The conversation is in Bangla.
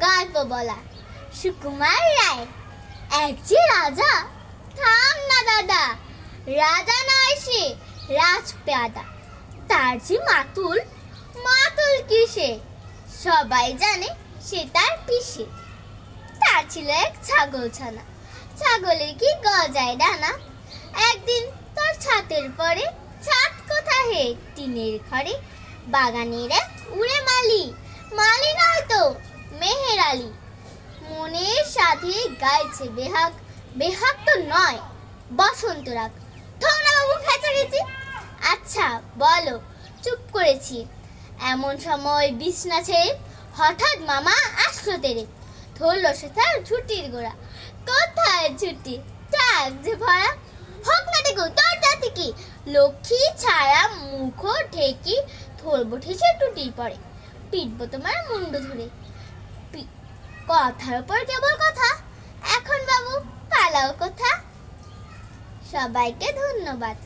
গল্প বলা। সুকুমার রায়। এক যে রাজা, থাম না দাদা, রাজা নয় সে রাজপ্যাদা। তার যে মাতুল, মাতুল কিসে, সবাই জানে সে তার পিসে। তার ছিল এক ছাগল ছানা, ছাগলের কি গজায় ডানা। একদিন তার ছাতের পরে, ছাদ কোথা হে টিনের ঘরে, বাগানের এক উড়ে মালি, মালি নয় তো মেহের আলী। মনের সাথে গাইছে বেহাগ, বেহাগ তো নয় বসন্ত রাগ। তোমরা বাবু খেঁচাখেচি। আচ্ছা বলো, চুপ করেছি। এমন সময় বিছনা ছেড়ে হঠাৎ মামা আসলো তেরে, ধরলো সে তার ঝুটির গোড়া। কোথায় ছুটি, টাক যে ভরা, হোক না টেকো তোর জাতি কি, লক্ষ্মী ছাড়া মুখ ঢেকি, ধরবো ঠেসে টুটির পরে, পিটবো তোমার মুন্ড ধরে। কথার উপর কেবল কথা, এখন বাবু পালাও কোথা। সবাইকে ধন্যবাদ।